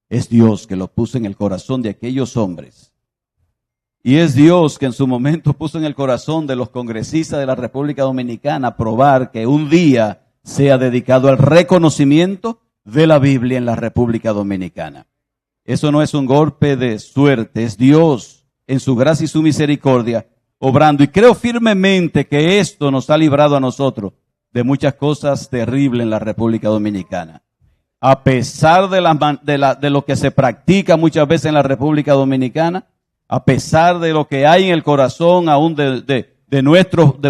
Es Dios que lo puso en el corazón de aquellos hombres. Y es Dios que en su momento puso en el corazón de los congresistas de la República Dominicana aprobar que un día sea dedicado al reconocimiento de la Biblia en la República Dominicana. Eso no es un golpe de suerte, es Dios en su gracia y su misericordia obrando. Y creo firmemente que esto nos ha librado a nosotros de muchas cosas terribles en la República Dominicana. A pesar de lo que se practica muchas veces en la República Dominicana, a pesar de lo que hay en el corazón aún de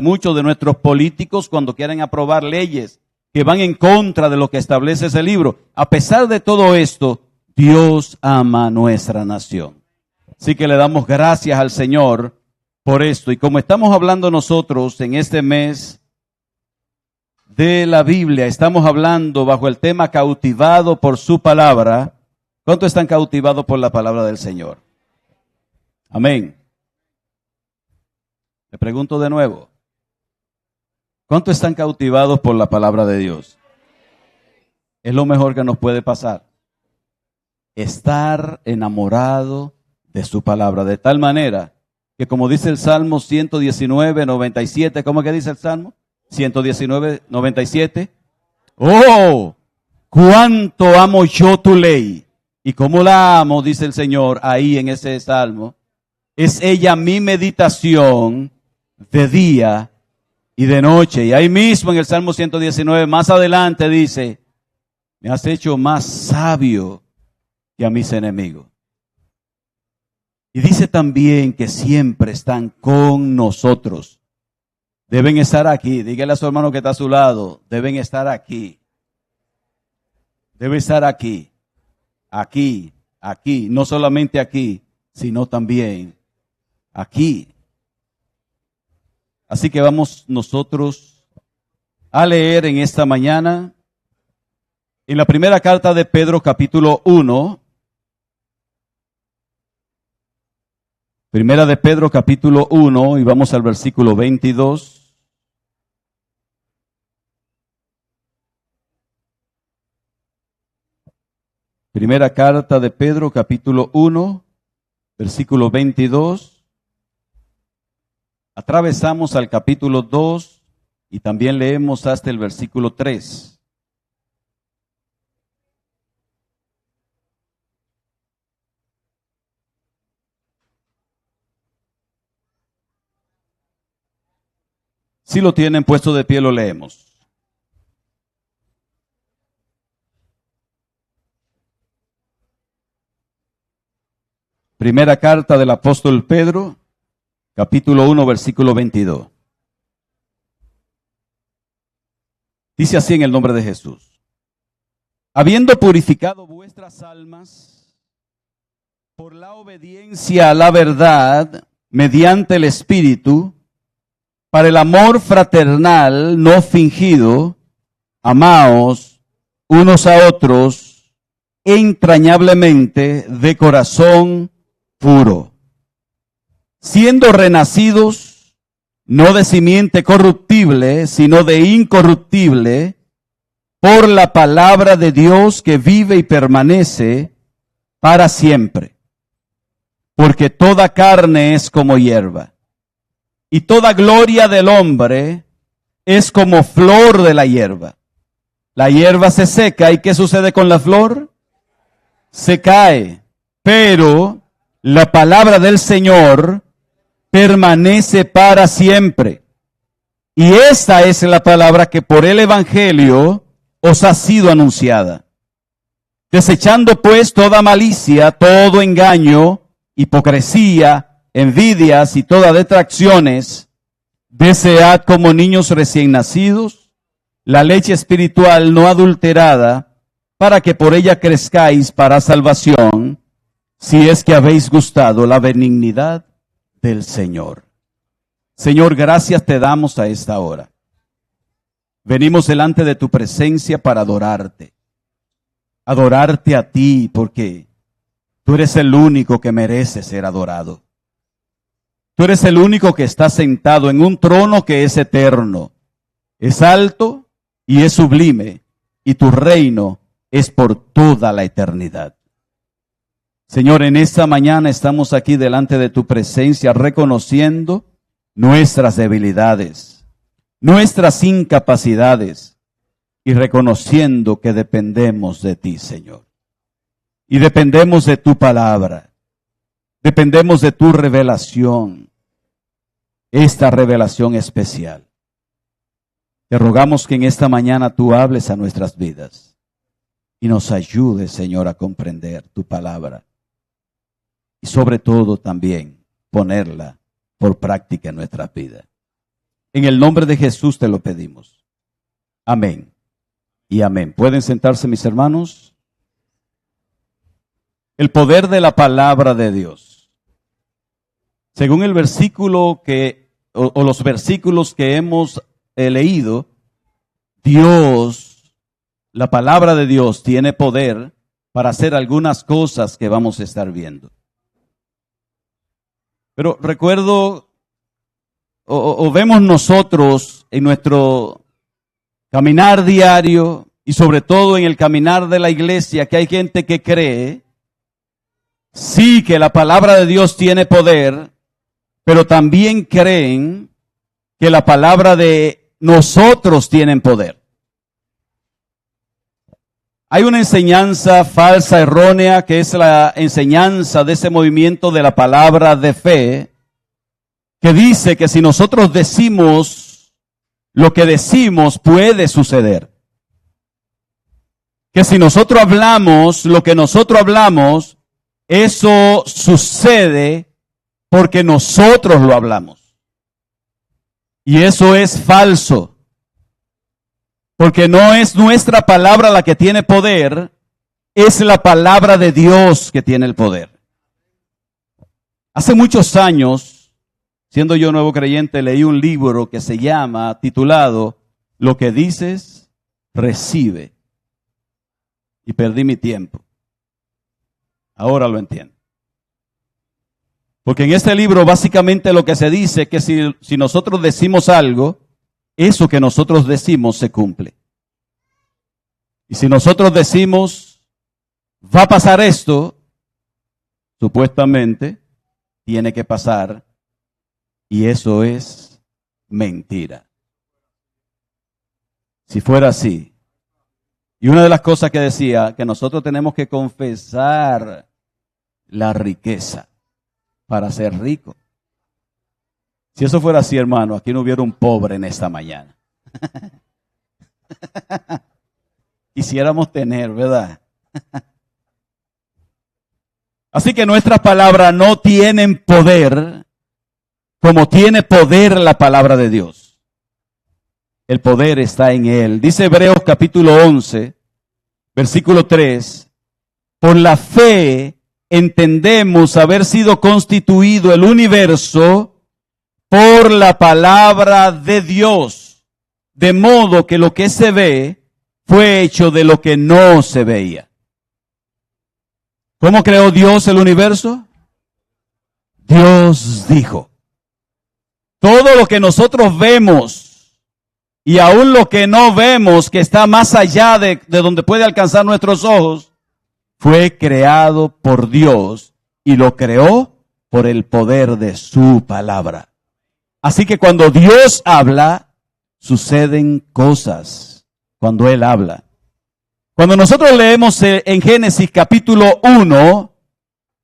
muchos de nuestros políticos cuando quieren aprobar leyes que van en contra de lo que establece ese libro, a pesar de todo esto, Dios ama a nuestra nación. Así que le damos gracias al Señor por esto. Y como estamos hablando nosotros en este mes de la Biblia, estamos hablando bajo el tema cautivado por su palabra. ¿Cuántos están cautivados por la palabra del Señor? Amén. Le pregunto de nuevo. ¿Cuántos están cautivados por la palabra de Dios? Es lo mejor que nos puede pasar. Estar enamorado de su palabra, de tal manera que como dice el Salmo 119, 97, ¿cómo que dice el Salmo? 119, 97. ¡Oh! ¡Cuánto amo yo tu ley! Y cómo la amo, dice el Señor ahí en ese Salmo. Es ella mi meditación de día y de noche. Y ahí mismo en el Salmo 119, más adelante dice, me has hecho más sabio que a mis enemigos. Y dice también que siempre están con nosotros. Deben estar aquí. Dígale a su hermano que está a su lado. Deben estar aquí. Debe estar aquí. Aquí. Aquí. No solamente aquí, sino también aquí. Así que vamos nosotros a leer en esta mañana en la primera carta de Pedro, capítulo 1. Primera de Pedro, capítulo 1, y vamos al versículo 22. Primera carta de Pedro, capítulo 1, versículo 22. Atravesamos al capítulo 2 y también leemos hasta el versículo 3. Si lo tienen puesto de pie, lo leemos. Primera carta del apóstol Pedro, capítulo 1, versículo 22. Dice así en el nombre de Jesús. Habiendo purificado vuestras almas por la obediencia a la verdad mediante el Espíritu, para el amor fraternal no fingido, amaos unos a otros entrañablemente de corazón puro, siendo renacidos no de simiente corruptible, sino de incorruptible, por la palabra de Dios que vive y permanece para siempre. Porque toda carne es como hierba, y toda gloria del hombre es como flor de la hierba. La hierba se seca, ¿y qué sucede con la flor? Se cae, pero la palabra del Señor permanece para siempre. Y esta es la palabra que por el Evangelio os ha sido anunciada. Desechando pues toda malicia, todo engaño, hipocresía, envidias y todas detracciones, desead como niños recién nacidos la leche espiritual no adulterada, para que por ella crezcáis para salvación, si es que habéis gustado la benignidad del Señor. Señor, gracias te damos a esta hora. Venimos delante de tu presencia para adorarte a ti, porque tú eres el único que merece ser adorado. Tú eres el único que está sentado en un trono que es eterno, es alto y es sublime, y tu reino es por toda la eternidad. Señor, en esta mañana estamos aquí delante de tu presencia reconociendo nuestras debilidades, nuestras incapacidades y reconociendo que dependemos de ti, Señor. Y dependemos de tu palabra, dependemos de tu revelación, esta revelación especial. Te rogamos que en esta mañana tú hables a nuestras vidas y nos ayudes, Señor, a comprender tu palabra. Y sobre todo también ponerla por práctica en nuestra vida. En el nombre de Jesús te lo pedimos. Amén y amén. ¿Pueden sentarse, mis hermanos? El poder de la palabra de Dios. Según el versículo o los versículos que hemos leído, la palabra de Dios tiene poder para hacer algunas cosas que vamos a estar viendo. Pero recuerdo, o vemos nosotros en nuestro caminar diario y sobre todo en el caminar de la iglesia, que hay gente que cree, sí, que la palabra de Dios tiene poder, pero también creen que la palabra de nosotros tiene poder. Hay una enseñanza falsa, errónea, que es la enseñanza de ese movimiento de la palabra de fe, que dice que si nosotros decimos lo que decimos, puede suceder. Que si nosotros hablamos lo que nosotros hablamos, eso sucede porque nosotros lo hablamos. Y eso es falso. Porque no es nuestra palabra la que tiene poder, es la palabra de Dios que tiene el poder. Hace muchos años, siendo yo nuevo creyente, leí un libro que se llama, titulado, Lo que dices, recibe. Y perdí mi tiempo. Ahora lo entiendo. Porque en este libro básicamente lo que se dice es que si nosotros decimos algo, eso que nosotros decimos se cumple. Y si nosotros decimos, va a pasar esto, supuestamente tiene que pasar, y eso es mentira. Si fuera así. Y una de las cosas que decía, que nosotros tenemos que confesar la riqueza para ser rico. Si eso fuera así, hermano, aquí no hubiera un pobre en esta mañana. Quisiéramos tener, ¿verdad? Así que nuestras palabras no tienen poder como tiene poder la palabra de Dios. El poder está en Él. Dice Hebreos capítulo 11, versículo 3. Por la fe entendemos haber sido constituido el universo por la palabra de Dios, de modo que lo que se ve fue hecho de lo que no se veía. ¿Cómo creó Dios el universo? Dios dijo. Todo lo que nosotros vemos y aún lo que no vemos, que está más allá de donde puede alcanzar nuestros ojos, fue creado por Dios y lo creó por el poder de su palabra. Así que cuando Dios habla, suceden cosas cuando Él habla. Cuando nosotros leemos en Génesis capítulo 1,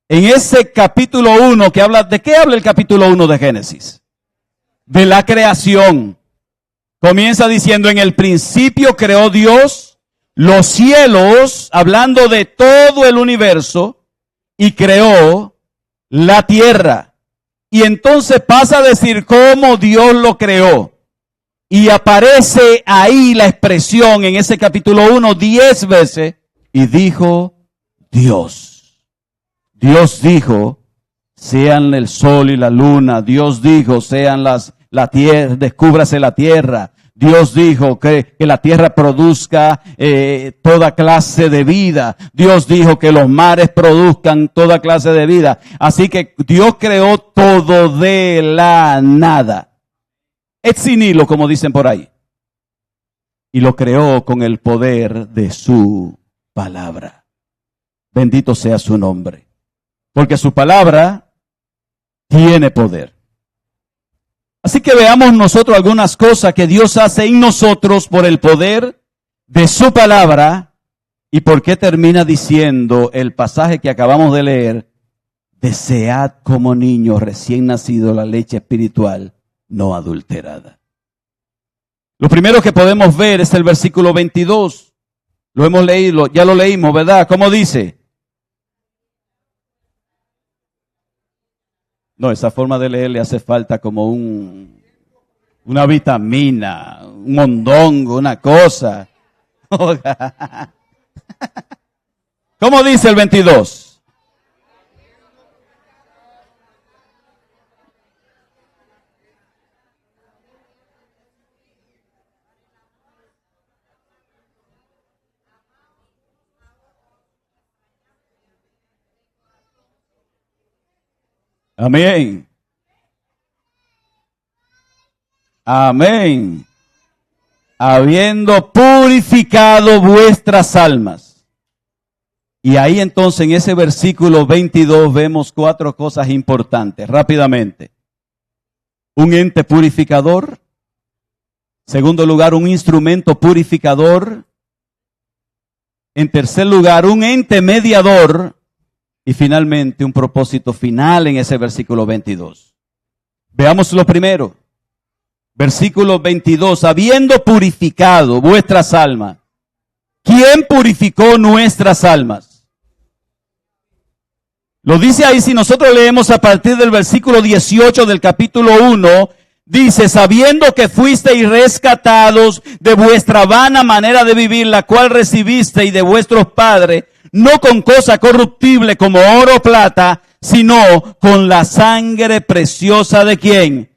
en ese capítulo 1 que habla, ¿de qué habla el capítulo 1 de Génesis? De la creación. Comienza diciendo, en el principio creó Dios los cielos, hablando de todo el universo, y creó la tierra. Y entonces pasa a decir cómo Dios lo creó. Y aparece ahí la expresión en ese capítulo 1 10 veces. Y dijo Dios. Dios dijo, sean el sol y la luna. Dios dijo, sean la tierra, descúbrase la tierra. Dios dijo que la tierra produzca toda clase de vida. Dios dijo que los mares produzcan toda clase de vida. Así que Dios creó todo de la nada. Ex nihilo, como dicen por ahí. Y lo creó con el poder de su palabra. Bendito sea su nombre. porque su palabra tiene poder. Así que veamos nosotros algunas cosas que Dios hace en nosotros por el poder de su palabra y por qué termina diciendo el pasaje que acabamos de leer: desead como niños recién nacidos la leche espiritual no adulterada. Lo primero que podemos ver es el versículo 22. Lo hemos leído, ya lo leímos, ¿verdad? ¿Cómo dice? No, esa forma de leer le hace falta como una vitamina, un mondongo, una cosa. ¿Cómo dice el 22? Amén. Amén. Habiendo purificado vuestras almas. Y ahí entonces en ese versículo 22 vemos 4 cosas importantes, rápidamente. Un ente purificador. Segundo lugar, un instrumento purificador. En tercer lugar, un ente mediador. Y finalmente, un propósito final en ese versículo 22. Veamos lo primero. Versículo 22. Habiendo purificado vuestras almas. ¿Quién purificó nuestras almas? Lo dice ahí, si nosotros leemos a partir del versículo 18 del capítulo 1, dice: sabiendo que fuisteis rescatados de vuestra vana manera de vivir, la cual recibisteis de vuestros padres, no con cosa corruptible como oro o plata, sino con la sangre preciosa ¿de quién?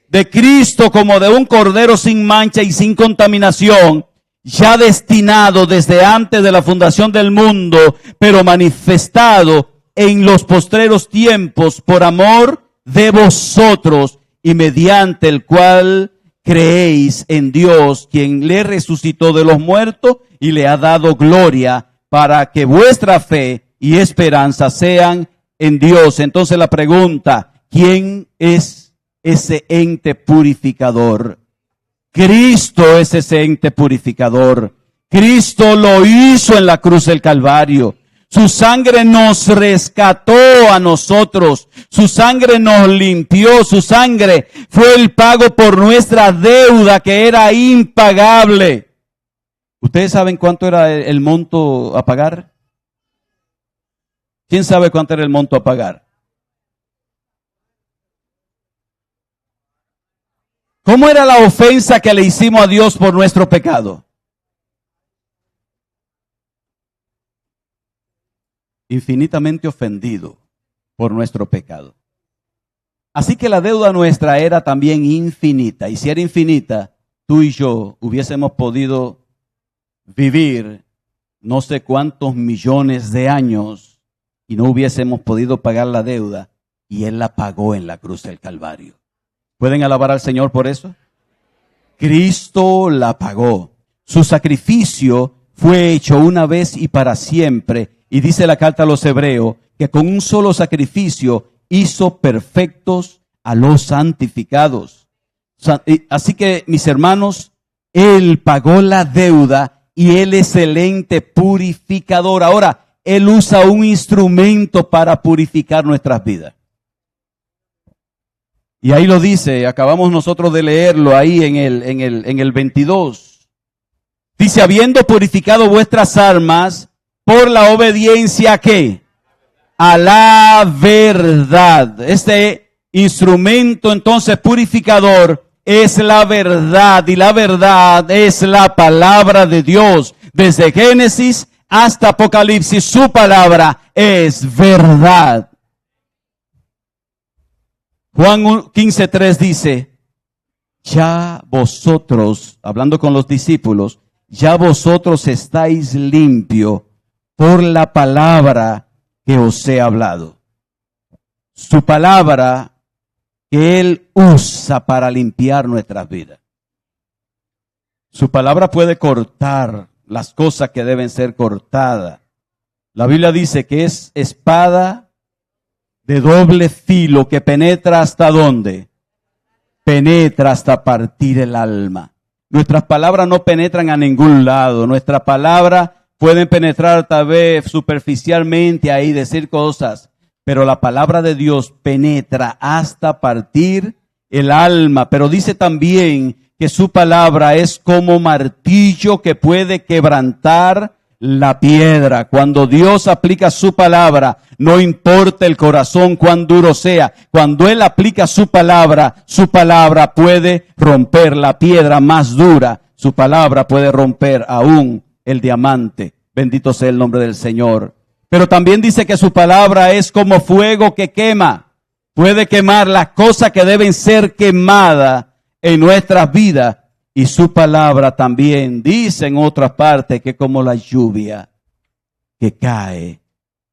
De Cristo, como de un cordero sin mancha y sin contaminación, ya destinado desde antes de la fundación del mundo, pero manifestado en los postreros tiempos por amor de vosotros, y mediante el cual creéis en Dios, quien le resucitó de los muertos y le ha dado gloria, para que vuestra fe y esperanza sean en Dios. Entonces la pregunta: ¿quién es ese ente purificador? Cristo es ese ente purificador. Cristo lo hizo en la cruz del Calvario. Su sangre nos rescató a nosotros. Su sangre nos limpió. Su sangre fue el pago por nuestra deuda que era impagable. ¿Ustedes saben cuánto era el monto a pagar? ¿Quién sabe cuánto era el monto a pagar? ¿Cómo era la ofensa que le hicimos a Dios por nuestro pecado? Infinitamente ofendido por nuestro pecado. Así que la deuda nuestra era también infinita. Y si era infinita, tú y yo hubiésemos podido vivir no sé cuántos millones de años y no hubiésemos podido pagar la deuda, y Él la pagó en la cruz del Calvario. ¿Pueden alabar al Señor por eso? Cristo la pagó. Su sacrificio fue hecho una vez y para siempre. Y dice la carta a los Hebreos que con un solo sacrificio hizo perfectos a los santificados. Así que, mis hermanos, Él pagó la deuda y Él es el ente purificador. Ahora, Él usa un instrumento para purificar nuestras vidas. Y ahí lo dice, acabamos nosotros de leerlo ahí en el 22. Dice: habiendo purificado vuestras almas por la obediencia, ¿qué? A la verdad. Este instrumento entonces purificador es la verdad, y la verdad es la palabra de Dios. Desde Génesis hasta Apocalipsis, su palabra es verdad. Juan 15:3 dice: ya vosotros, hablando con los discípulos, ya vosotros estáis limpios por la palabra que os he hablado. Su palabra que Él usa para limpiar nuestras vidas. Su palabra puede cortar las cosas que deben ser cortadas. La Biblia dice que es espada de doble filo que penetra ¿hasta dónde? Penetra hasta partir el alma. Nuestras palabras no penetran a ningún lado. Nuestras palabras pueden penetrar tal vez superficialmente ahí, decir cosas, pero la palabra de Dios penetra hasta partir el alma. Pero dice también que su palabra es como martillo que puede quebrantar la piedra. Cuando Dios aplica su palabra, no importa el corazón cuán duro sea, cuando Él aplica su palabra puede romper la piedra más dura. Su palabra puede romper aún el diamante. Bendito sea el nombre del Señor. Pero también dice que su palabra es como fuego que quema. Puede quemar las cosas que deben ser quemadas en nuestras vidas. Y su palabra también dice en otras partes que como la lluvia que cae,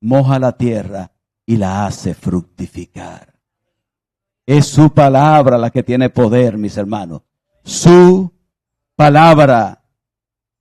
moja la tierra y la hace fructificar. Es su palabra la que tiene poder, mis hermanos. Su palabra.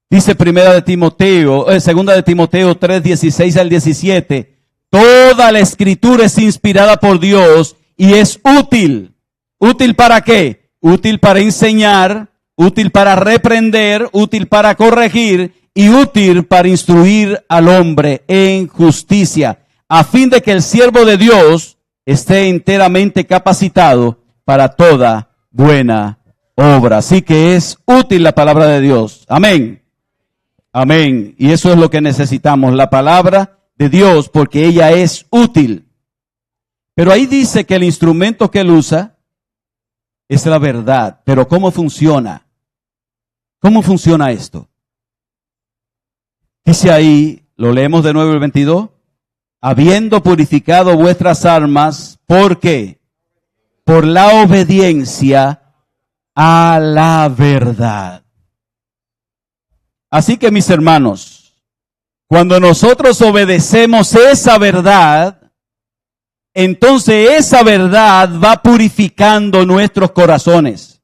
Dice segunda de Timoteo 3, 16 al 17. Toda la escritura es inspirada por Dios y es útil. ¿Útil para qué? Útil para enseñar, útil para reprender, útil para corregir y útil para instruir al hombre en justicia, a fin de que el siervo de Dios esté enteramente capacitado para toda buena obra. Así que es útil la palabra de Dios. Amén. Amén. Y eso es lo que necesitamos, la palabra de Dios, porque ella es útil. Pero ahí dice que el instrumento que él usa es la verdad. Pero ¿cómo funciona? ¿Cómo funciona esto? Dice ahí, lo leemos de nuevo el 22. Habiendo purificado vuestras almas, ¿por qué? Por la obediencia a la verdad. Así que mis hermanos, cuando nosotros obedecemos esa verdad, entonces esa verdad va purificando nuestros corazones,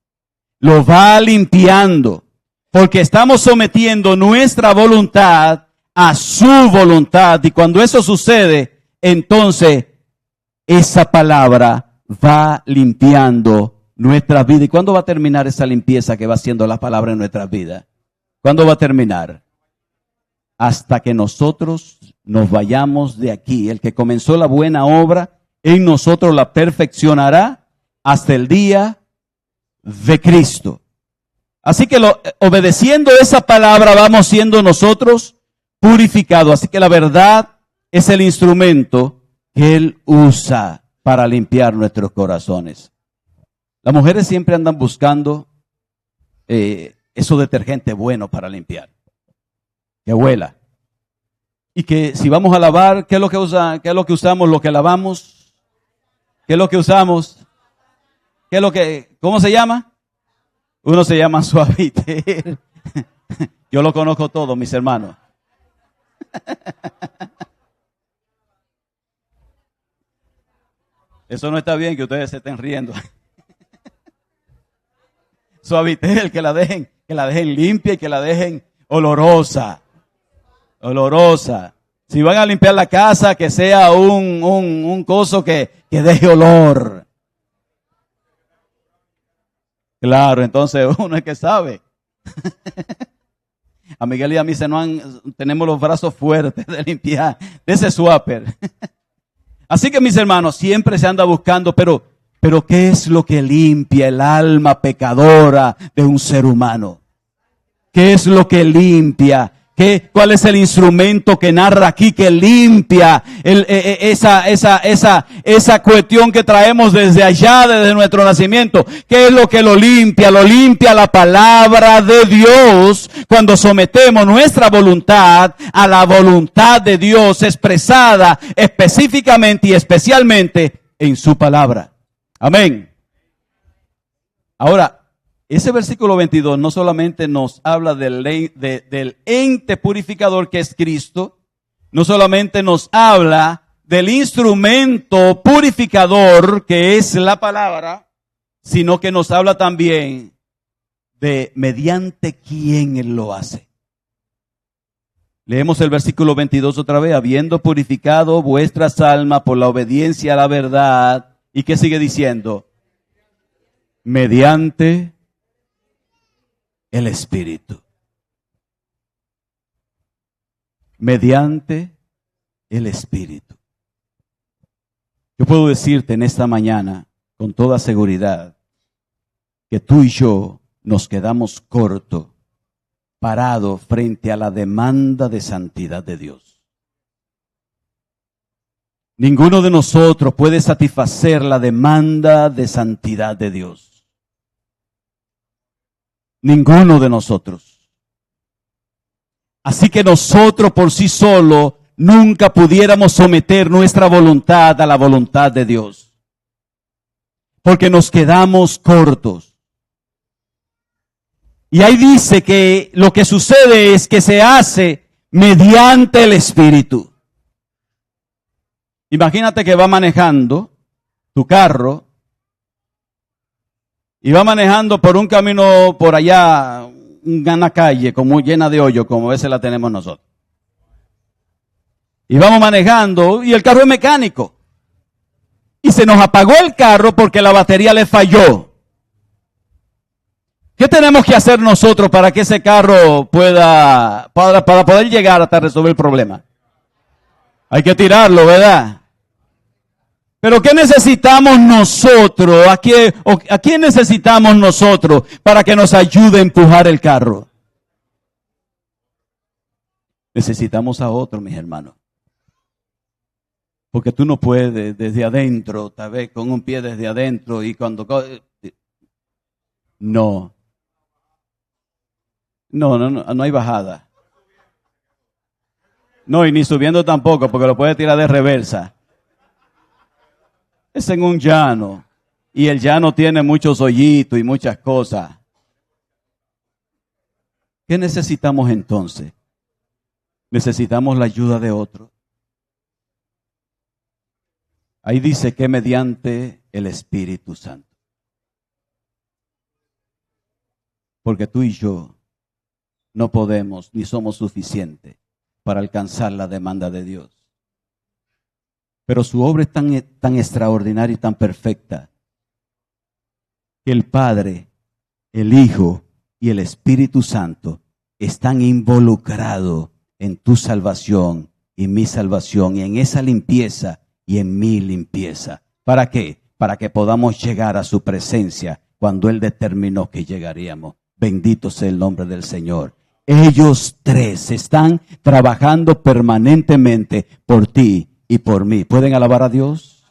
los va limpiando, porque estamos sometiendo nuestra voluntad a su voluntad. Y cuando eso sucede, entonces esa palabra va limpiando nuestras vidas. ¿Y cuándo va a terminar esa limpieza que va haciendo la palabra en nuestras vidas? ¿Cuándo va a terminar? Hasta que nosotros nos vayamos de aquí. El que comenzó la buena obra en nosotros la perfeccionará hasta el día de Cristo. Así que obedeciendo esa palabra vamos siendo nosotros purificados. Así que la verdad es el instrumento que Él usa para limpiar nuestros corazones. Las mujeres siempre andan buscando eso detergente bueno para limpiar, que huela. Y que si vamos a lavar, ¿qué es lo que usa? ¿Qué es lo que usamos? Lo que lavamos. ¿Qué es lo que usamos? ¿Qué es lo que? ¿Cómo se llama? Uno se llama Suavitel. Yo lo conozco todo, mis hermanos. Eso no está bien que ustedes se estén riendo. Suavitel, que la dejen limpia y que la dejen olorosa. Olorosa. Si van a limpiar la casa, que sea un coso que deje olor. Claro, entonces uno es que sabe. A Miguel y a mí tenemos los brazos fuertes de limpiar, de ese swapper. Así que mis hermanos, siempre se anda buscando, pero ¿qué es lo que limpia el alma pecadora de un ser humano? ¿Qué es lo que limpia? ¿Cuál es el instrumento que narra aquí que limpia esa cuestión que traemos desde allá, desde nuestro nacimiento? ¿Qué es lo que lo limpia? Lo limpia la palabra de Dios cuando sometemos nuestra voluntad a la voluntad de Dios expresada específicamente y especialmente en su palabra. Amén. Ahora, ese versículo 22 no solamente nos habla del ente purificador que es Cristo, no solamente nos habla del instrumento purificador que es la palabra, sino que nos habla también de mediante quién Él lo hace. Leemos el versículo 22 otra vez. Habiendo purificado vuestras almas por la obediencia a la verdad. ¿Y qué sigue diciendo? Mediante el Espíritu. Mediante el Espíritu. Yo puedo decirte en esta mañana con toda seguridad que tú y yo nos quedamos cortos, parados frente a la demanda de santidad de Dios. Ninguno de nosotros puede satisfacer la demanda de santidad de Dios. Ninguno de nosotros. Así que nosotros por sí solos nunca pudiéramos someter nuestra voluntad a la voluntad de Dios. Porque nos quedamos cortos. Y ahí dice que lo que sucede es que se hace mediante el Espíritu. Imagínate que va manejando tu carro y va manejando por un camino por allá, una calle como llena de hoyo, como a veces la tenemos nosotros. Y vamos manejando y el carro es mecánico. Y se nos apagó el carro porque la batería le falló. ¿Qué tenemos que hacer nosotros para que ese carro para poder llegar hasta resolver el problema? Hay que tirarlo, ¿verdad? Pero ¿qué necesitamos nosotros? ¿A quién necesitamos nosotros para que nos ayude a empujar el carro? Necesitamos a otro, mis hermanos. Porque tú no puedes desde adentro, tal vez con un pie desde adentro y cuando... No hay bajada. No, y ni subiendo tampoco, porque lo puede tirar de reversa. Es en un llano, y el llano tiene muchos hoyitos y muchas cosas. ¿Qué necesitamos entonces? Necesitamos la ayuda de otro. Ahí dice que mediante el Espíritu Santo. Porque tú y yo no podemos ni somos suficientes para alcanzar la demanda de Dios. Pero su obra es tan extraordinaria y tan perfecta que el Padre, el Hijo y el Espíritu Santo están involucrados en tu salvación y mi salvación y en esa limpieza y en mi limpieza. ¿Para qué? Para que podamos llegar a su presencia cuando Él determinó que llegaríamos. Bendito sea el nombre del Señor. Ellos tres están trabajando permanentemente por ti y por mí. ¿Pueden alabar a Dios?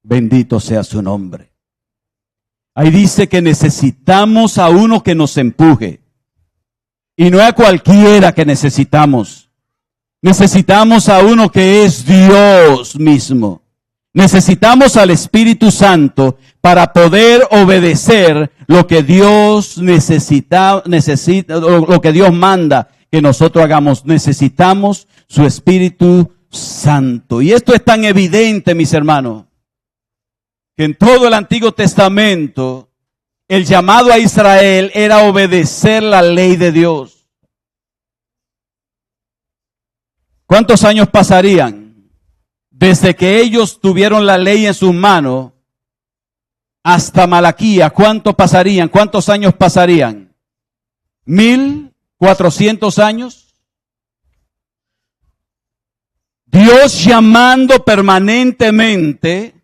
Bendito sea su nombre. Ahí dice que necesitamos a uno que nos empuje. Y no a cualquiera que necesitamos. Necesitamos a uno que es Dios mismo. Necesitamos al Espíritu Santo para poder obedecer lo que Dios necesita, lo que Dios manda que nosotros hagamos. Necesitamos su Espíritu Santo. Y esto es tan evidente, mis hermanos, que en todo el Antiguo Testamento el llamado a Israel era obedecer la ley de Dios. ¿Cuántos años pasarían desde que ellos tuvieron la ley en sus manos hasta Malaquías? ¿Cuántos años pasarían? 1400 años. Dios llamando permanentemente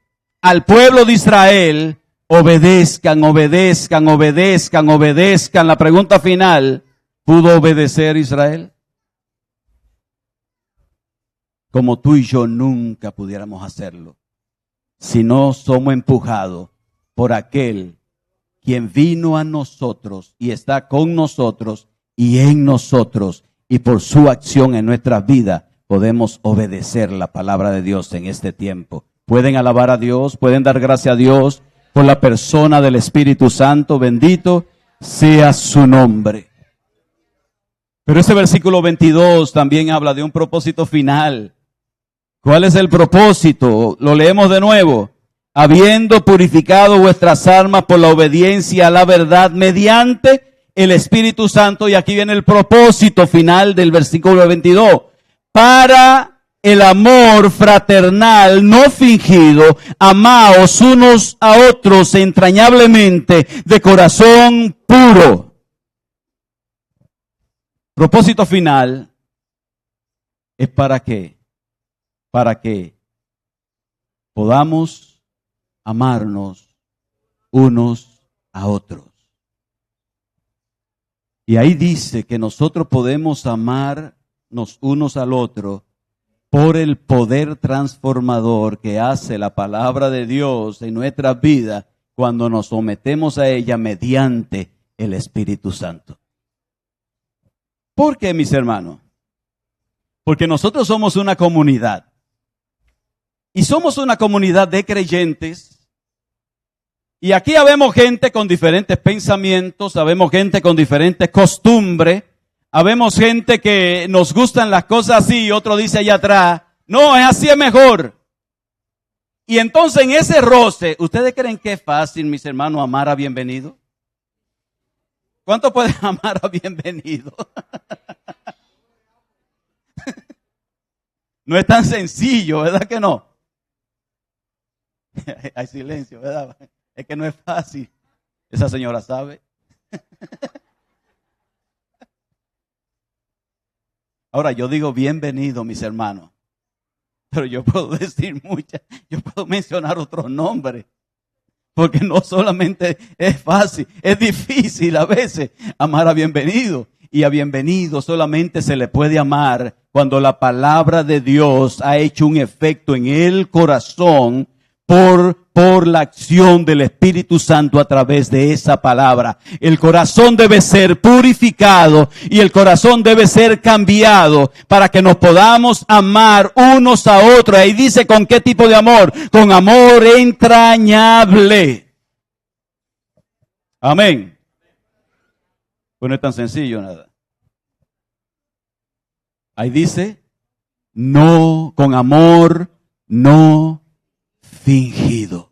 al pueblo de Israel, obedezcan, obedezcan, obedezcan, obedezcan. La pregunta final, ¿pudo obedecer Israel? Como tú y yo nunca pudiéramos hacerlo, si no somos empujados por aquel quien vino a nosotros y está con nosotros y en nosotros, y por su acción en nuestras vidas podemos obedecer la palabra de Dios en este tiempo. Pueden alabar a Dios, pueden dar gracias a Dios por la persona del Espíritu Santo. Bendito sea su nombre. Pero ese versículo 22 también habla de un propósito final. ¿Cuál es el propósito? Lo leemos de nuevo. Habiendo purificado vuestras almas por la obediencia a la verdad mediante el Espíritu Santo, y aquí viene el propósito final del versículo 22, para el amor fraternal no fingido, amaos unos a otros entrañablemente de corazón puro. Propósito final es para que podamos amarnos unos a otros. Y ahí dice que nosotros podemos amarnos unos al otro por el poder transformador que hace la palabra de Dios en nuestras vidas cuando nos sometemos a ella mediante el Espíritu Santo. ¿Por qué, mis hermanos? Porque nosotros somos una comunidad. Y somos una comunidad de creyentes. Y aquí habemos gente con diferentes pensamientos, habemos gente con diferentes costumbres, habemos gente que nos gustan las cosas así y otro dice allá atrás, no, es así es mejor. Y entonces en ese roce, ¿ustedes creen que es fácil, mis hermanos, amar a Bienvenido? ¿Cuánto pueden amar a Bienvenido? No es tan sencillo, ¿verdad que no? Hay silencio, ¿verdad? Es que no es fácil. Esa señora sabe. Ahora, yo digo bienvenido, mis hermanos. Pero yo puedo decir muchas, yo puedo mencionar otros nombres. Porque no solamente es fácil, es difícil a veces amar a Bienvenido. Y a Bienvenido solamente se le puede amar cuando la palabra de Dios ha hecho un efecto en el corazón por la acción del Espíritu Santo a través de esa palabra. El corazón debe ser purificado y el corazón debe ser cambiado para que nos podamos amar unos a otros. Ahí dice con qué tipo de amor, con amor entrañable. Amén. Pues no es tan sencillo nada. Ahí dice, no, con amor no fingido.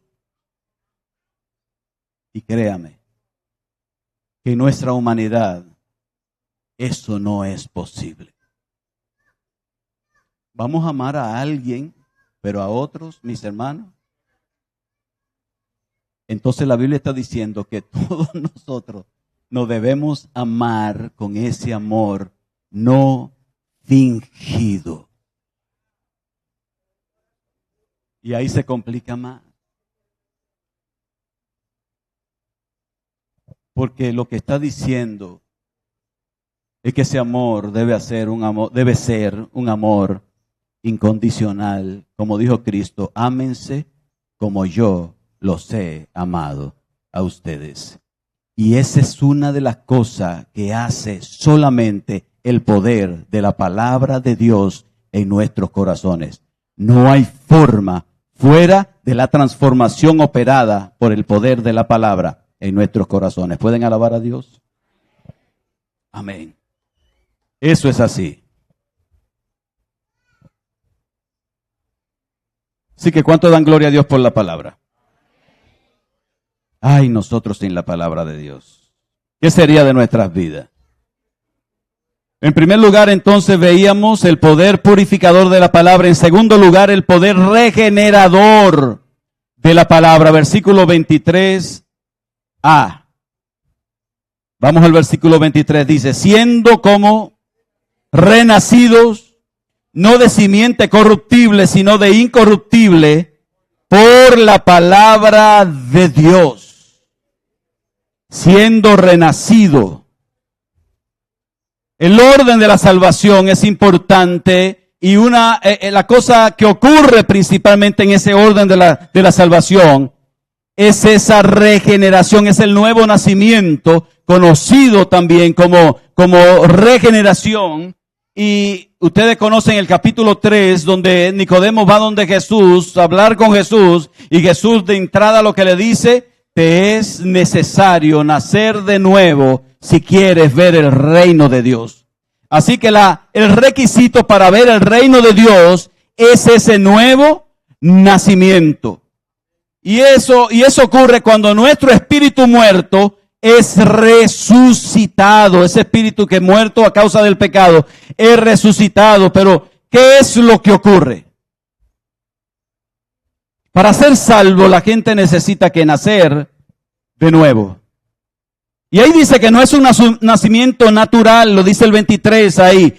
Y créame, que en nuestra humanidad eso no es posible. Vamos a amar a alguien, pero a otros, mis hermanos. Entonces la Biblia está diciendo que todos nosotros nos debemos amar con ese amor no fingido. Y ahí se complica más. Porque lo que está diciendo es que ese amor debe ser un amor incondicional. Como dijo Cristo, ámense como yo los he amado a ustedes. Y esa es una de las cosas que hace solamente el poder de la palabra de Dios en nuestros corazones. No hay forma fuera de la transformación operada por el poder de la palabra en nuestros corazones. ¿Pueden alabar a Dios? Amén. Eso es así. Así que ¿cuánto dan gloria a Dios por la palabra? Ay, nosotros sin la palabra de Dios. ¿Qué sería de nuestras vidas? En primer lugar, entonces, veíamos el poder purificador de la palabra. En segundo lugar, el poder regenerador de la palabra. Versículo 23a. Vamos al versículo 23. Dice, siendo como renacidos, no de simiente corruptible, sino de incorruptible, por la palabra de Dios. Siendo renacido. El orden de la salvación es importante y la cosa que ocurre principalmente en ese orden de la salvación es esa regeneración, es el nuevo nacimiento, conocido también como regeneración. Y ustedes conocen el capítulo 3, donde Nicodemo va donde Jesús, a hablar con Jesús, y Jesús de entrada lo que le dice, te es necesario nacer de nuevo si quieres ver el reino de Dios. Así que el requisito para ver el reino de Dios es ese nuevo nacimiento. Y eso ocurre cuando nuestro espíritu muerto es resucitado. Ese espíritu que muerto a causa del pecado es resucitado. Pero, ¿qué es lo que ocurre? Para ser salvo, la gente necesita que nacer de nuevo. Y ahí dice que no es un nacimiento natural, lo dice el 23 ahí,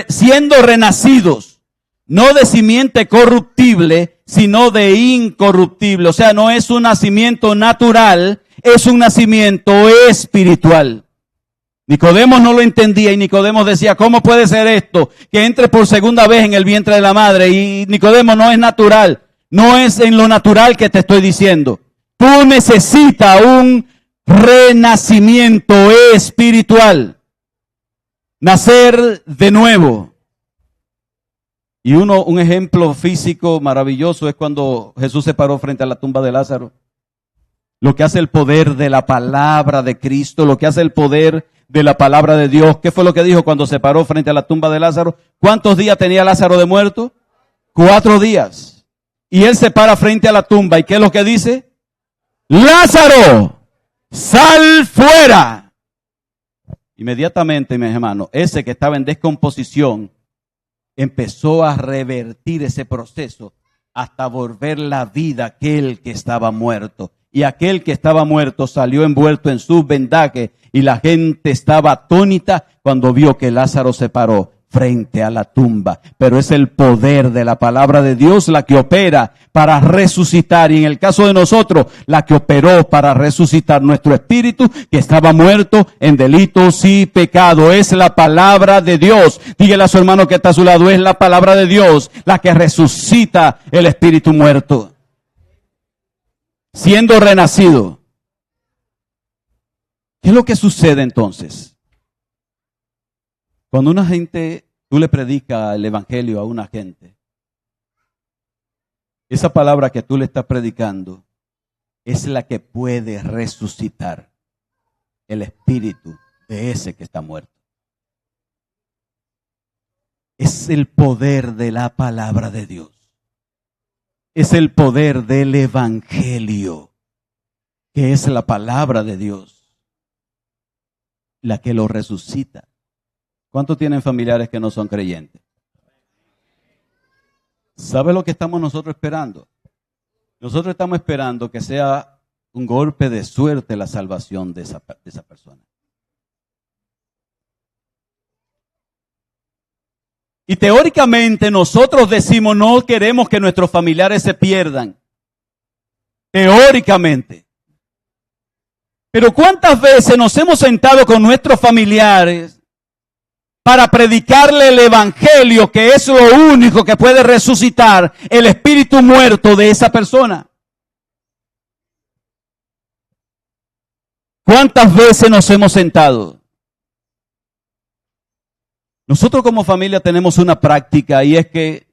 siendo renacidos, no de simiente corruptible, sino de incorruptible. O sea, no es un nacimiento natural, es un nacimiento espiritual. Nicodemo no lo entendía y Nicodemo decía, ¿cómo puede ser esto? Que entre por segunda vez en el vientre de la madre. Y Nicodemo, no es natural, no es en lo natural que te estoy diciendo. Tú necesitas un renacimiento espiritual, nacer de nuevo. Y un ejemplo físico maravilloso es cuando Jesús se paró frente a la tumba de Lázaro. Lo que hace el poder de la palabra de Cristo, lo que hace el poder de la palabra de Dios. ¿Qué fue lo que dijo cuando se paró frente a la tumba de Lázaro? ¿Cuántos días tenía Lázaro de muerto? 4 días. Y él se para frente a la tumba. ¿Y qué es lo que dice? ¡Lázaro, sal fuera! Inmediatamente, mis hermanos, ese que estaba en descomposición empezó a revertir ese proceso hasta volver la vida a aquel que estaba muerto. Y aquel que estaba muerto salió envuelto en sus vendajes y la gente estaba atónita cuando vio que Lázaro se paró frente a la tumba. Pero es el poder de la palabra de Dios la que opera para resucitar. Y en el caso de nosotros, la que operó para resucitar nuestro espíritu que estaba muerto en delitos y pecado. Es la palabra de Dios. Dígale a su hermano que está a su lado, es la palabra de Dios la que resucita el espíritu muerto. Siendo renacido. ¿Qué es lo que sucede entonces? Cuando tú le predicas el evangelio a una gente, esa palabra que tú le estás predicando es la que puede resucitar el espíritu de ese que está muerto. Es el poder de la palabra de Dios. Es el poder del evangelio, que es la palabra de Dios, la que lo resucita. ¿Cuántos tienen familiares que no son creyentes? ¿Sabe lo que estamos nosotros esperando? Nosotros estamos esperando que sea un golpe de suerte la salvación de esa persona. Y teóricamente nosotros decimos no queremos que nuestros familiares se pierdan. Teóricamente. Pero ¿cuántas veces nos hemos sentado con nuestros familiares para predicarle el evangelio, que es lo único que puede resucitar el espíritu muerto de esa persona? ¿Cuántas veces nos hemos sentado? Nosotros como familia tenemos una práctica y es que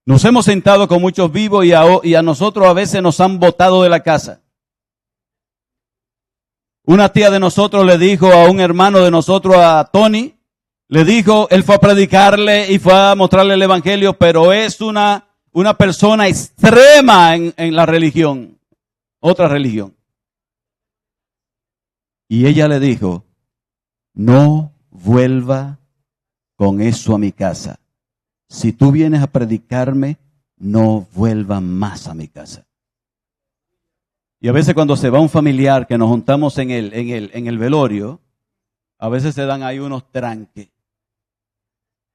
nos hemos sentado con muchos vivos y a nosotros a veces nos han botado de la casa. Una tía de nosotros le dijo a un hermano de nosotros, a Tony, le dijo, él fue a predicarle y fue a mostrarle el evangelio, pero es una persona extrema en la religión, otra religión. Y ella le dijo, no vuelva con eso a mi casa. Si tú vienes a predicarme, no vuelva más a mi casa. Y a veces cuando se va un familiar que nos juntamos en el velorio, a veces se dan ahí unos tranques.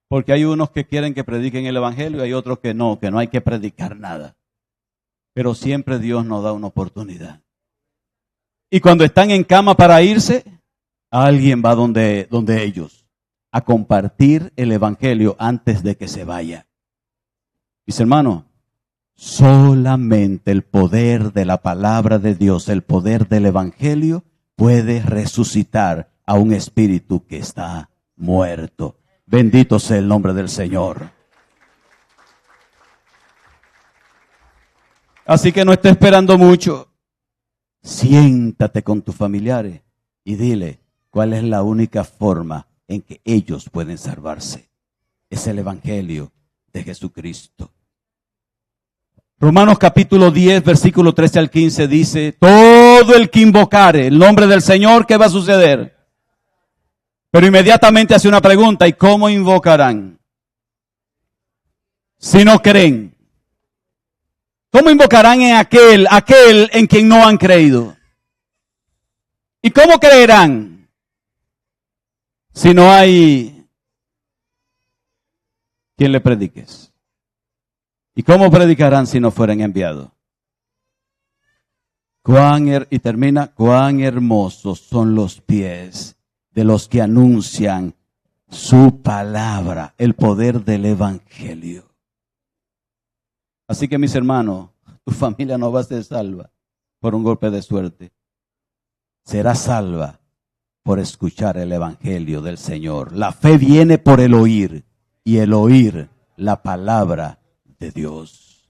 Porque hay unos que quieren que prediquen el evangelio y hay otros que no hay que predicar nada. Pero siempre Dios nos da una oportunidad. Y cuando están en cama para irse, alguien va donde ellos a compartir el evangelio antes de que se vaya. Mis hermanos, solamente el poder de la palabra de Dios, el poder del evangelio, puede resucitar a un espíritu que está muerto. Bendito sea el nombre del Señor. Así que no esté esperando mucho. Siéntate con tus familiares y dile cuál es la única forma en que ellos pueden salvarse. Es el evangelio de Jesucristo. Romanos capítulo 10, versículo 13 al 15 dice, todo el que invocare el nombre del Señor, ¿qué va a suceder? Pero inmediatamente hace una pregunta, ¿y cómo invocarán si no creen? ¿Cómo invocarán en aquel en quien no han creído? ¿Y cómo creerán si no hay quien le prediques? ¿Y cómo predicarán si no fueren enviados? Cuán hermosos son los pies de los que anuncian su palabra, el poder del evangelio. Así que mis hermanos, tu familia no va a ser salva por un golpe de suerte. Será salva por escuchar el evangelio del Señor. La fe viene por el oír y el oír la palabra de Dios.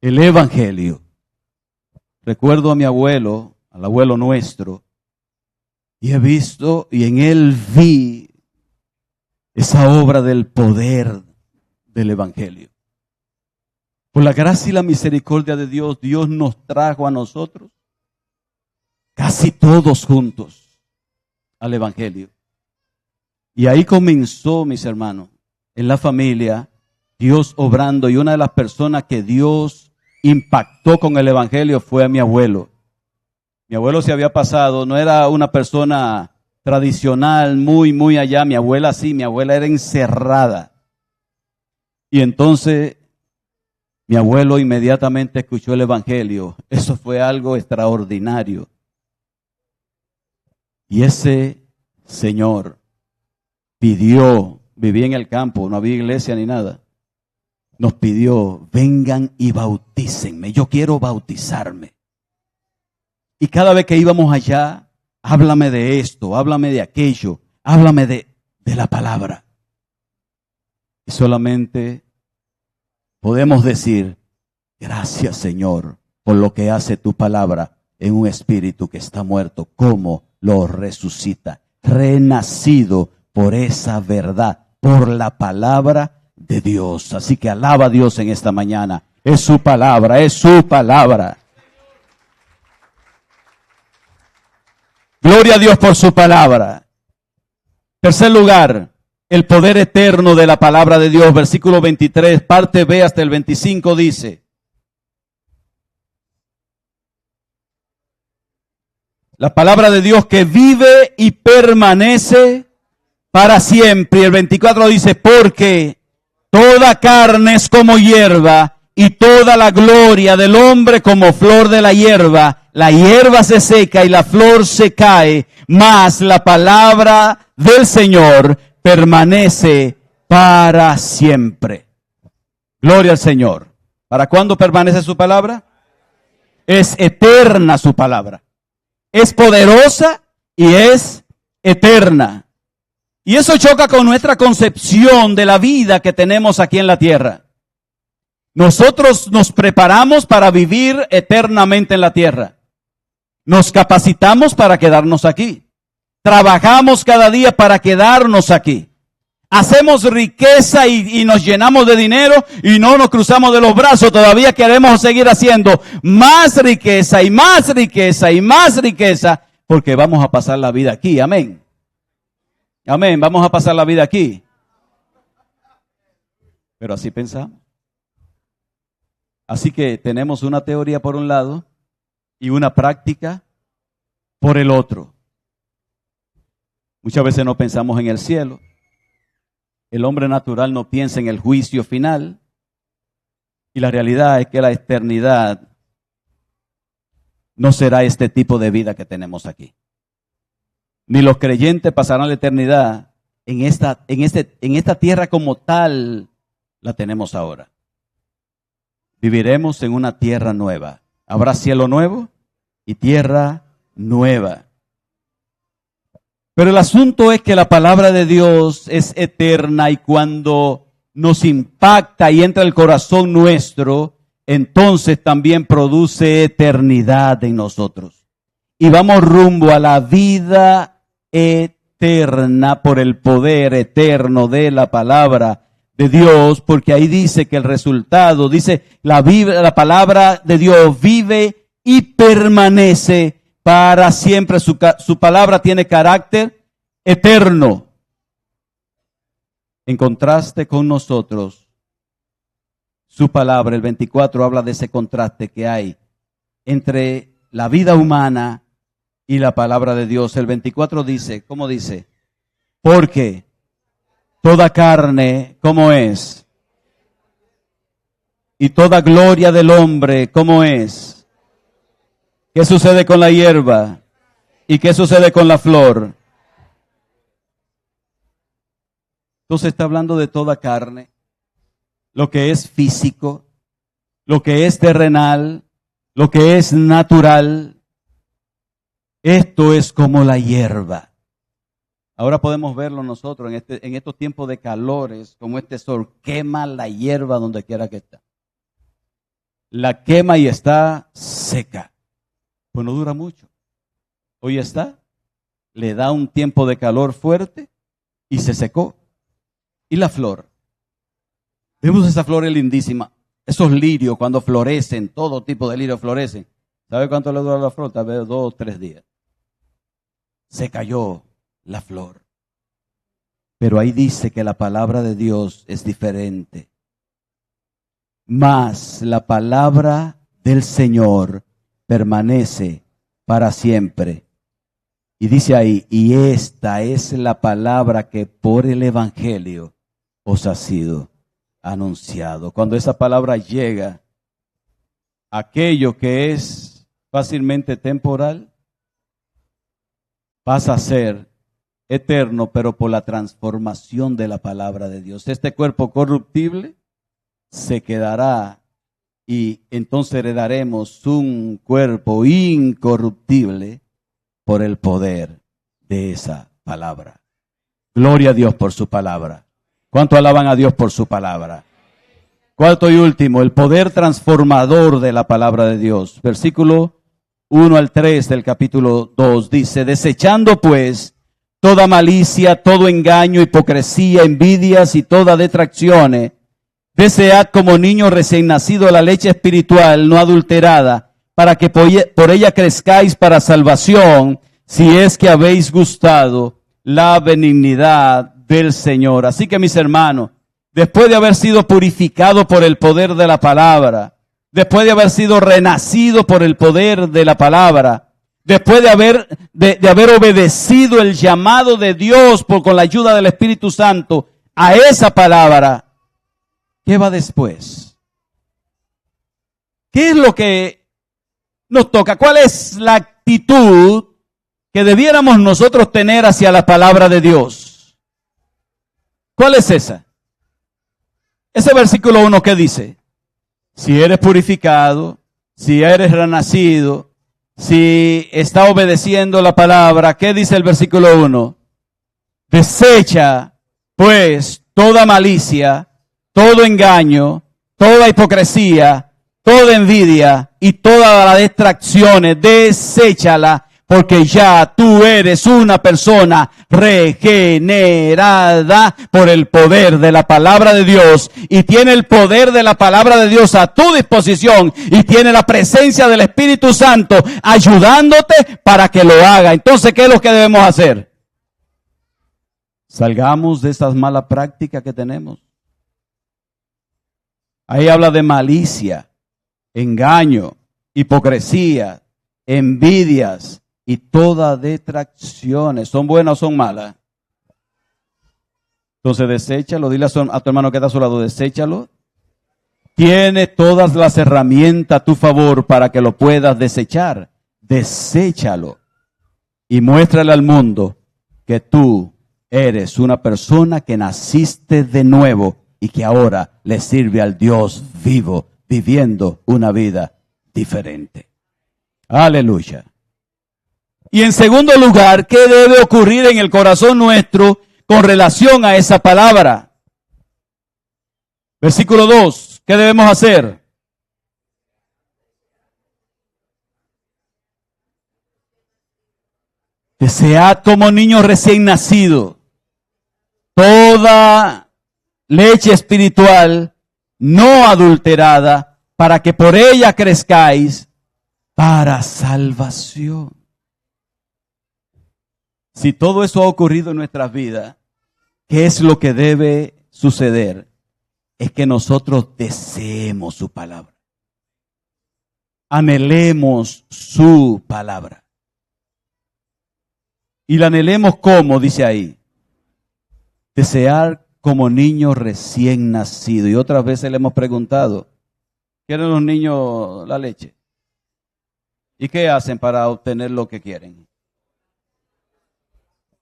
El evangelio. Recuerdo a mi abuelo, al abuelo nuestro, y he visto y en él vi esa obra del poder del evangelio. Por la gracia y la misericordia de Dios, Dios nos trajo a nosotros, casi todos juntos, al evangelio. Y ahí comenzó, mis hermanos, en la familia, Dios obrando, y una de las personas que Dios impactó con el evangelio fue a mi abuelo. Mi abuelo se había pasado, no era una persona tradicional, muy allá. Mi abuela sí, mi abuela era encerrada. Y entonces mi abuelo inmediatamente escuchó el evangelio. Eso fue algo extraordinario. Y ese señor pidió, vivía en el campo, no había iglesia ni nada. Nos pidió, vengan y bautícenme, yo quiero bautizarme. Y cada vez que íbamos allá, háblame de esto, háblame de aquello, háblame de la palabra. Y solamente podemos decir, gracias Señor, por lo que hace tu palabra en un espíritu que está muerto, cómo lo resucita, renacido por esa verdad, por la palabra de Dios. Así que alaba a Dios en esta mañana. Es su palabra, es su palabra. Gloria a Dios por su palabra. Tercer lugar, el poder eterno de la palabra de Dios. Versículo 23, parte B hasta el 25 dice. La palabra de Dios que vive y permanece para siempre. Y el 24 dice, porque toda carne es como hierba, y toda la gloria del hombre como flor de la hierba. La hierba se seca y la flor se cae, mas la palabra del Señor permanece para siempre. Gloria al Señor. ¿Para cuándo permanece su palabra? Es eterna su palabra. Es poderosa y es eterna. Y eso choca con nuestra concepción de la vida que tenemos aquí en la tierra. Nosotros nos preparamos para vivir eternamente en la tierra. Nos capacitamos para quedarnos aquí. Trabajamos cada día para quedarnos aquí. Hacemos riqueza y nos llenamos de dinero y no nos cruzamos de los brazos. Todavía queremos seguir haciendo más riqueza y más riqueza y más riqueza porque vamos a pasar la vida aquí. Amén. Amén. Vamos a pasar la vida aquí. Pero así pensamos. Así que tenemos una teoría por un lado y una práctica por el otro. Muchas veces no pensamos en el cielo. El hombre natural no piensa en el juicio final. Y la realidad es que la eternidad no será este tipo de vida que tenemos aquí. Ni los creyentes pasarán la eternidad en esta tierra como tal la tenemos ahora. Viviremos en una tierra nueva. Habrá cielo nuevo y tierra nueva. Pero el asunto es que la palabra de Dios es eterna y cuando nos impacta y entra el corazón nuestro, entonces también produce eternidad en nosotros. Y vamos rumbo a la vida eterna por el poder eterno de la palabra de Dios, porque ahí dice que el resultado, dice la palabra de Dios vive y permanece para siempre. Su palabra tiene carácter eterno. En contraste con nosotros, su palabra, el 24, habla de ese contraste que hay entre la vida humana y la palabra de Dios. El 24 dice, ¿cómo dice? Porque toda carne, ¿cómo es? Y toda gloria del hombre, ¿cómo es? ¿Qué sucede con la hierba? ¿Y qué sucede con la flor? Entonces está hablando de toda carne, lo que es físico, lo que es terrenal, lo que es natural. Esto es como la hierba. Ahora podemos verlo nosotros en estos tiempos de calores, como este sol quema la hierba donde quiera que está. La quema y está seca. Pues no dura mucho. Hoy está, le da un tiempo de calor fuerte y se secó. Y la flor. Vemos esa flor lindísima. Esos lirios cuando florecen, todo tipo de lirios florecen. ¿Sabe cuánto le dura la flor? Tal vez 2 o 3 días. Se cayó la flor. Pero ahí dice que la palabra de Dios es diferente. Mas la palabra del Señor permanece para siempre. Y dice ahí, y esta es la palabra que por el Evangelio os ha sido anunciado. Cuando esa palabra llega, aquello que es fácilmente temporal pasa a ser eterno, pero por la transformación de la palabra de Dios. Este cuerpo corruptible se quedará y entonces heredaremos un cuerpo incorruptible por el poder de esa palabra. Gloria a Dios por su palabra. ¿Cuánto alaban a Dios por su palabra? Cuarto y último, el poder transformador de la palabra de Dios. Versículo 1 al 3 del capítulo 2 dice, desechando pues toda malicia, todo engaño, hipocresía, envidias y toda detracciones, desead como niños recién nacidos la leche espiritual no adulterada, para que por ella crezcáis para salvación, si es que habéis gustado la benignidad del Señor. Así que mis hermanos, después de haber sido purificado por el poder de la palabra, después de haber sido renacido por el poder de la palabra, después de haber obedecido el llamado de Dios con la ayuda del Espíritu Santo a esa palabra, ¿qué va después? ¿Qué es lo que nos toca? ¿Cuál es la actitud que debiéramos nosotros tener hacia la palabra de Dios? ¿Cuál es esa? Ese versículo 1 que dice, si eres purificado, si eres renacido, si está obedeciendo la palabra, ¿qué dice el versículo 1? Desecha pues toda malicia, todo engaño, toda hipocresía, toda envidia y todas las distracciones, deséchala, porque ya tú eres una persona regenerada por el poder de la palabra de Dios y tiene el poder de la palabra de Dios a tu disposición y tiene la presencia del Espíritu Santo ayudándote para que lo haga. Entonces, ¿qué es lo que debemos hacer? Salgamos de esas malas prácticas que tenemos. Ahí habla de malicia, engaño, hipocresía, envidias y todas detracciones. ¿Son buenas o son malas? Entonces deséchalo, dile a tu hermano que está a su lado, deséchalo. Tiene todas las herramientas a tu favor para que lo puedas desechar. Deséchalo y muéstrale al mundo que tú eres una persona que naciste de nuevo y que ahora le sirve al Dios vivo, viviendo una vida diferente. Aleluya. Y en segundo lugar, ¿qué debe ocurrir en el corazón nuestro con relación a esa palabra? Versículo 2, ¿qué debemos hacer? Desead como niños recién nacidos toda leche espiritual no adulterada, para que por ella crezcáis para salvación. Si todo eso ha ocurrido en nuestras vidas, ¿qué es lo que debe suceder? Es que nosotros deseemos su palabra. Anhelemos su palabra. Y la anhelemos como, dice ahí, desear como niño recién nacido. Y otras veces le hemos preguntado, ¿quieren los niños la leche? ¿Y qué hacen para obtener lo que quieren?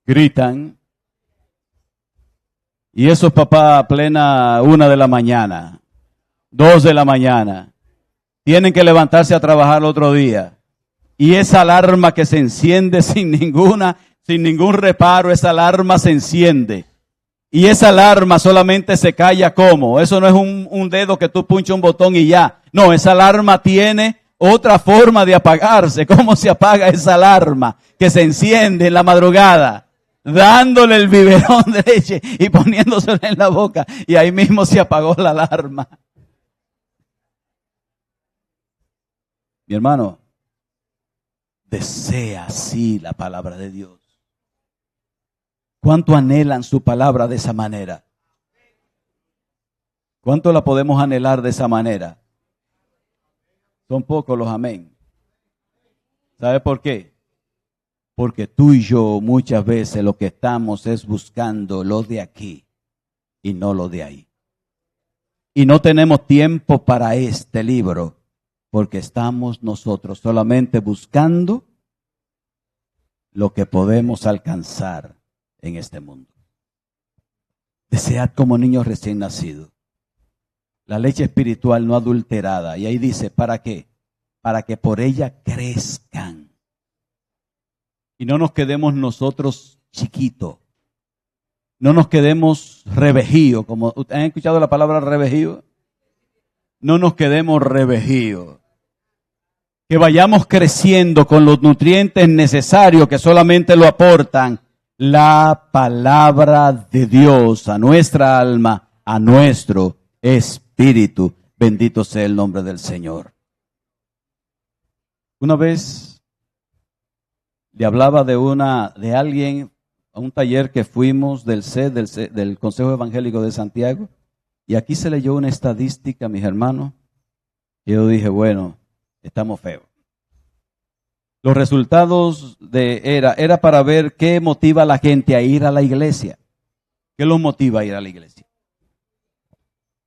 Gritan. Y esos papás a plena 1 de la mañana, 2 de la mañana, tienen que levantarse a trabajar el otro día. Y esa alarma que se enciende sin ningún reparo, esa alarma se enciende. Y esa alarma solamente se calla ¿cómo? Eso no es un dedo que tú punches un botón y ya. No, esa alarma tiene otra forma de apagarse. ¿Cómo se apaga esa alarma que se enciende en la madrugada? Dándole el biberón de leche y poniéndoselo en la boca. Y ahí mismo se apagó la alarma. Mi hermano, desea así la palabra de Dios. ¿Cuánto anhelan su palabra de esa manera? ¿Cuánto la podemos anhelar de esa manera? Son pocos los amén. ¿Sabe por qué? Porque tú y yo muchas veces lo que estamos es buscando lo de aquí y no lo de ahí. Y no tenemos tiempo para este libro porque estamos nosotros solamente buscando lo que podemos alcanzar en este mundo. Desead como niños recién nacidos la leche espiritual no adulterada. Y ahí dice, ¿para qué? Para que por ella crezcan. Y no nos quedemos nosotros chiquitos. No nos quedemos revejíos. Como, ¿han escuchado la palabra revejío? No nos quedemos revejíos. Que vayamos creciendo con los nutrientes necesarios que solamente lo aportan la palabra de Dios a nuestra alma, a nuestro espíritu. Bendito sea el nombre del Señor. Una vez le hablaba de alguien a un taller que fuimos del del Consejo Evangélico de Santiago, y aquí se leyó una estadística, mis hermanos, y yo dije, bueno, estamos feos. Los resultados era para ver qué motiva a la gente a ir a la iglesia. ¿Qué los motiva a ir a la iglesia?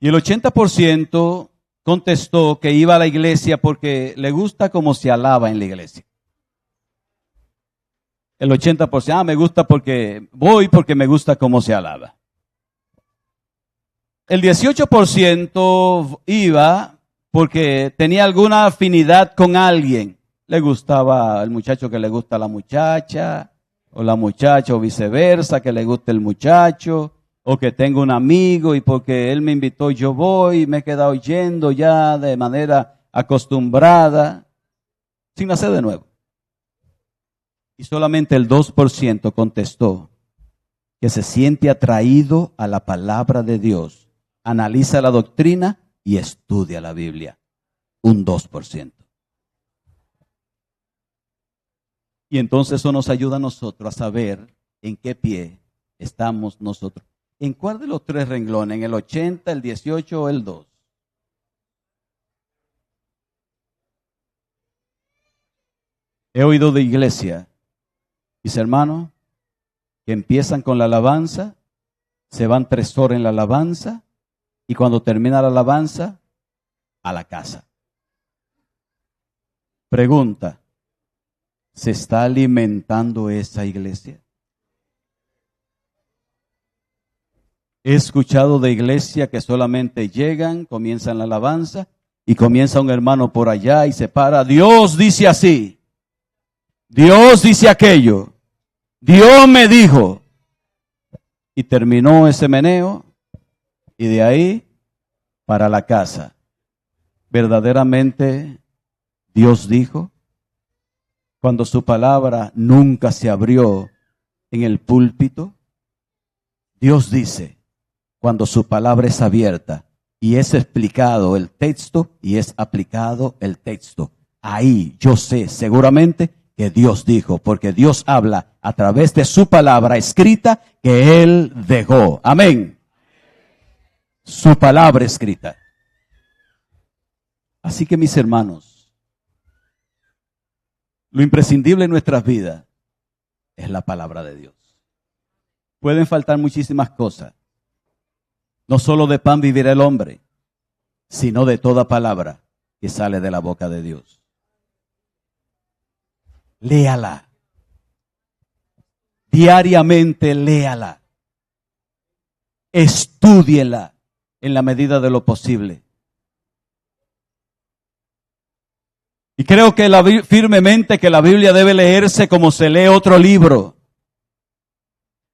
Y el 80% contestó que iba a la iglesia porque le gusta cómo se alaba en la iglesia. El 80%, me gusta porque me gusta cómo se alaba. El 18% iba porque tenía alguna afinidad con alguien. Le gustaba el muchacho que le gusta a la muchacha, o la muchacha o viceversa, que le guste el muchacho, o que tengo un amigo y porque él me invitó yo voy y me he quedado yendo ya de manera acostumbrada, sin nacer de nuevo. Y solamente el 2% contestó que se siente atraído a la palabra de Dios, analiza la doctrina y estudia la Biblia. Un 2%. Y entonces eso nos ayuda a nosotros a saber en qué pie estamos nosotros. ¿En cuál de los tres renglones? ¿En el 80, el 18 o el 2? He oído de iglesia, mis hermanos, que empiezan con la alabanza, se van 3 horas en la alabanza y cuando termina la alabanza, a la casa. Pregunta. ¿Se está alimentando esa iglesia? He escuchado de iglesia que solamente llegan, comienzan la alabanza y comienza un hermano por allá y se para. Dios dice así. Dios dice aquello. Dios me dijo. Y terminó ese meneo y de ahí para la casa. Verdaderamente Dios dijo. Cuando su palabra nunca se abrió en el púlpito, Dios dice, cuando su palabra es abierta y es explicado el texto y es aplicado el texto. Ahí yo sé seguramente que Dios dijo, porque Dios habla a través de su palabra escrita que Él dejó. Amén. Su palabra escrita. Así que mis hermanos, lo imprescindible en nuestras vidas es la palabra de Dios. Pueden faltar muchísimas cosas. No solo de pan vivirá el hombre, sino de toda palabra que sale de la boca de Dios. Léala. Diariamente léala. Estúdiela en la medida de lo posible. Y creo que firmemente que la Biblia debe leerse como se lee otro libro.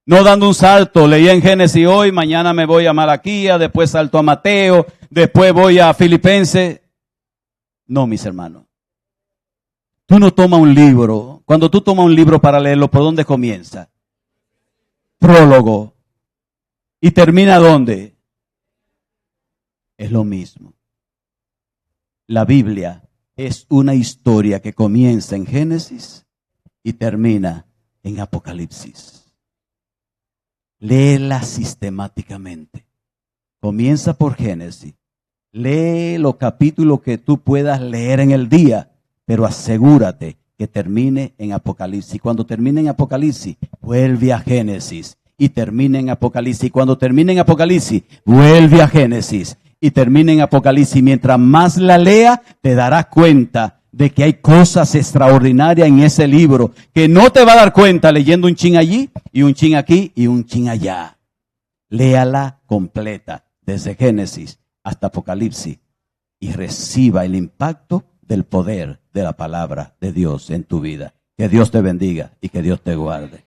No dando un salto, leí en Génesis hoy, mañana me voy a Malaquía, después salto a Mateo, después voy a Filipenses. No, mis hermanos. Tú no tomas un libro. Cuando tú tomas un libro para leerlo, ¿por dónde comienza? Prólogo. ¿Y termina dónde? Es lo mismo. La Biblia es una historia que comienza en Génesis y termina en Apocalipsis. Léela sistemáticamente. Comienza por Génesis. Lee los capítulos que tú puedas leer en el día, pero asegúrate que termine en Apocalipsis. Cuando termine en Apocalipsis, vuelve a Génesis y termine en Apocalipsis. Y cuando termine en Apocalipsis, vuelve a Génesis y termine en Apocalipsis. Mientras más la lea, te darás cuenta de que hay cosas extraordinarias en ese libro que no te va a dar cuenta leyendo un chin allí y un chin aquí y un chin allá. Léala completa, desde Génesis hasta Apocalipsis, y reciba el impacto del poder de la palabra de Dios en tu vida. Que Dios te bendiga y que Dios te guarde.